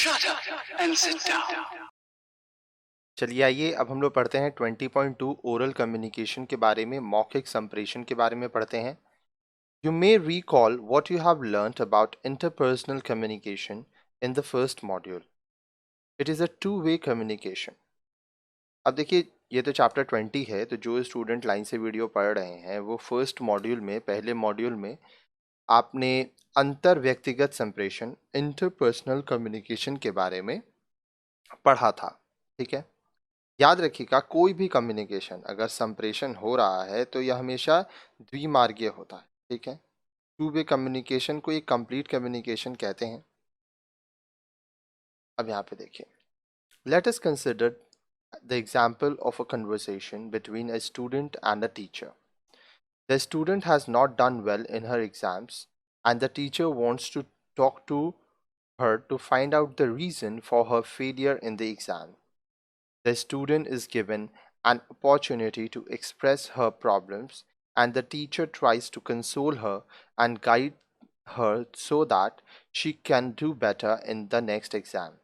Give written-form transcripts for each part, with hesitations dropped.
Shut up and sit down. चलिए आइए अब हम लोग पढ़ते हैं 20.2 ओरल कम्युनिकेशन के बारे में, मौखिक संप्रेषण के बारे में पढ़ते हैं। You may recall what you have learned about interpersonal communication in the first module. It is a two way communication. अब देखिए, ये तो चैप्टर 20 है, तो जो स्टूडेंट लाइन से वीडियो पढ़ रहे हैं वो फर्स्ट मॉड्यूल में, पहले मॉड्यूल में आपने अंतर व्यक्तिगत संप्रेषण, इंटरपर्सनल कम्युनिकेशन के बारे में पढ़ा था। ठीक है, याद रखिएगा, कोई भी कम्युनिकेशन अगर संप्रेषण हो रहा है तो यह हमेशा द्विमार्गीय होता है। ठीक है, टू वे कम्युनिकेशन को एक कंप्लीट कम्युनिकेशन कहते हैं। अब यहाँ पे देखिए, let us consider the example of a conversation between a student and a teacher. The student has not done well in her exams and the teacher wants to talk to her to find out the reason for her failure in the exam. The student is given an opportunity to express her problems, and the teacher tries to console her and guide her so that she can do better in the next exam.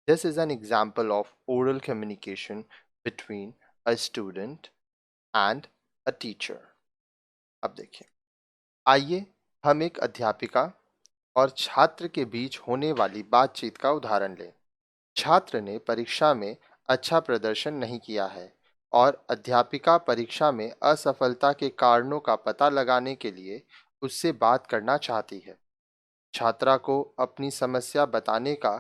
This is an example of oral communication between a student and a teacher. अब देखिए, आइए हम एक अध्यापिका और छात्र के बीच होने वाली बातचीत का उदाहरण लें। छात्र ने परीक्षा में अच्छा प्रदर्शन नहीं किया है और अध्यापिका परीक्षा में असफलता के कारणों का पता लगाने के लिए उससे बात करना चाहती है। छात्रा को अपनी समस्या बताने का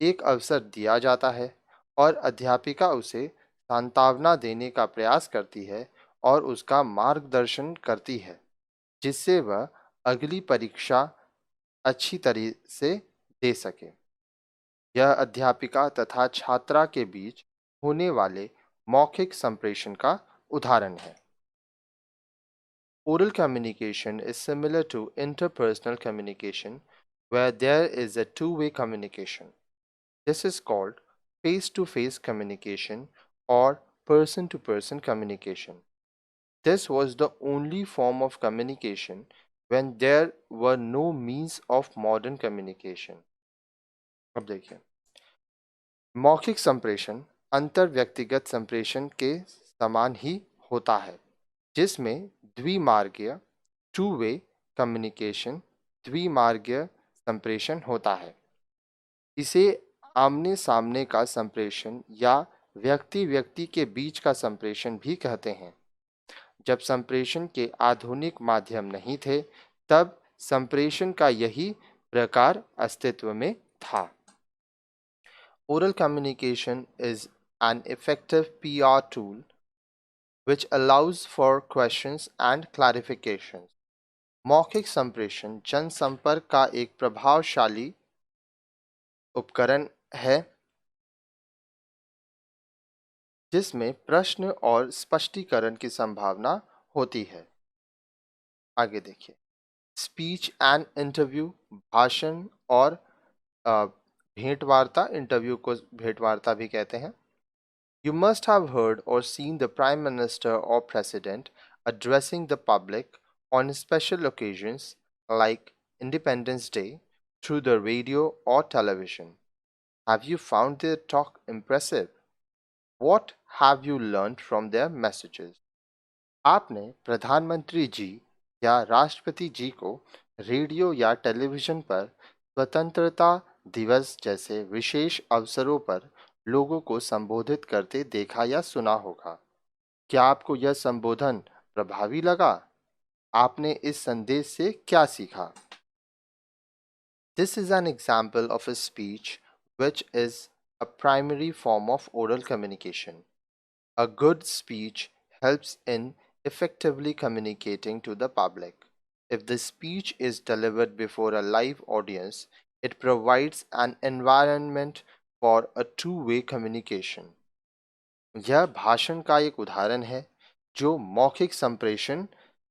एक अवसर दिया जाता है और अध्यापिका उसे सांत्वना देने का प्रयास करती है और उसका मार्गदर्शन करती है, जिससे वह अगली परीक्षा अच्छी तरह से दे सके। यह अध्यापिका तथा छात्रा के बीच होने वाले मौखिक संप्रेषण का उदाहरण है। Oral communication is similar to interpersonal communication where there is a two-way communication. This is called face-to-face communication or person-to-person communication. This was the only form of communication when there were no means of modern communication. अब देखिए, मौखिक संप्रेषण अंतर व्यक्तिगत संप्रेषण के समान ही होता है, जिसमें द्विमार्गीय टू वे कम्युनिकेशन द्विमार्गीय संप्रेषण होता है। इसे आमने सामने का संप्रेषण या व्यक्ति व्यक्ति के बीच का संप्रेषण भी कहते हैं। जब संप्रेषण के आधुनिक माध्यम नहीं थे, तब संप्रेषण का यही प्रकार अस्तित्व में था। Oral communication is an effective PR tool which allows for questions and clarifications. मौखिक संप्रेषण जनसंपर्क का एक प्रभावशाली उपकरण है जिसमें प्रश्न और स्पष्टीकरण की संभावना होती है। आगे देखिए, स्पीच एंड इंटरव्यू, भाषण और भेंटवार्ता, इंटरव्यू को भेंटवार्ता भी कहते हैं। You must have heard or seen the Prime Minister or President addressing the public on special occasions like Independence Day through the radio or television. Have you found their talk impressive? What have you learned from their messages? आपने प्रधानमंत्री जी या राष्ट्रपति जी को radio या television पर स्वतंत्रता दिवस जैसे विशेष अवसरों पर लोगों को संबोधित करते देखा या सुना होगा। क्या आपको यह संबोधन प्रभावी लगा? आपने इस संदेश से क्या सीखा? This is an example of a speech which is a primary form of oral communication. A good speech helps in effectively communicating to the public. If the speech is delivered before a live audience, it provides an environment for a two-way communication. यह भाषण का एक उदाहरण है जो मौखिक संप्रेषण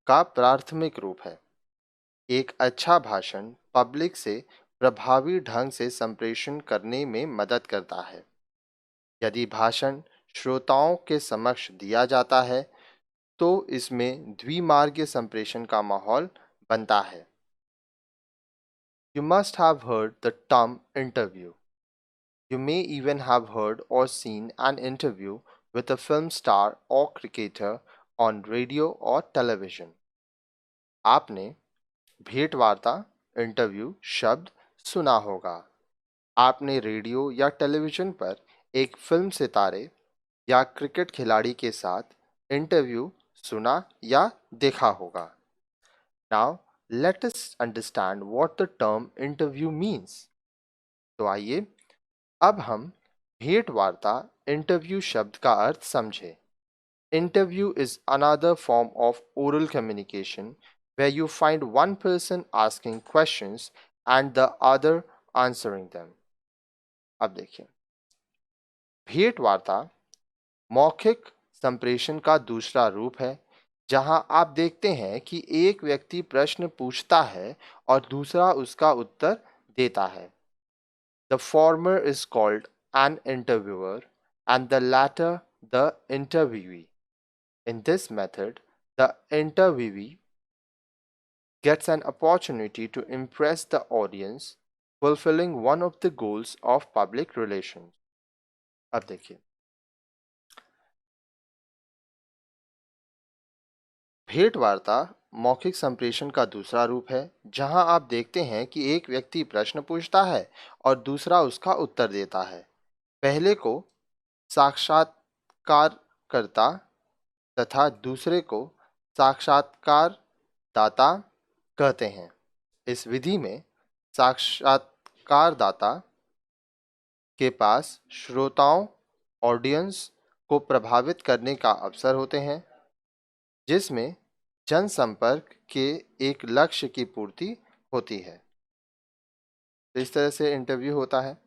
का प्राथमिक रूप है। एक अच्छा भाषण पब्लिक से प्रभावी ढंग से संप्रेषण करने में मदद करता है। यदि भाषण श्रोताओं के समक्ष दिया जाता है तो इसमें द्विमार्गीय संप्रेषण का माहौल बनता है। You must have heard the term interview. You may even have heard or seen an interview with a film star or cricketer on radio or television. आपने भेंटवार्ता इंटरव्यू शब्द सुना होगा। आपने रेडियो या टेलीविजन पर एक फिल्म सितारे या क्रिकेट खिलाड़ी के साथ इंटरव्यू सुना या देखा होगा। Now, let us understand what the term interview means. तो आइए अब हम भेंटवार्ता इंटरव्यू शब्द का अर्थ समझें। Interview is another form of oral communication where you find one person asking questions and the other answering them. अब देखिए, भेंटवार्ता मौखिक संप्रेषण का दूसरा रूप है जहां आप देखते हैं कि एक व्यक्ति प्रश्न पूछता है और दूसरा उसका उत्तर देता है। The former is called an interviewer and the latter the interviewee. In this method, the interviewee gets an opportunity to impress the audience, fulfilling one of the goals of public relations. अब देखिए, भेंटवार्ता मौखिक संप्रेषण का दूसरा रूप है जहां आप देखते हैं कि एक व्यक्ति प्रश्न पूछता है और दूसरा उसका उत्तर देता है। पहले को साक्षात्कारकर्ता तथा दूसरे को साक्षात्कारदाता कहते हैं। इस विधि में साक्षात्कारदाता के पास श्रोताओं ऑडियंस को प्रभावित करने का अवसर होते हैं जिसमें जनसंपर्क के एक लक्ष्य की पूर्ति होती है। तो इस तरह से इंटरव्यू होता है।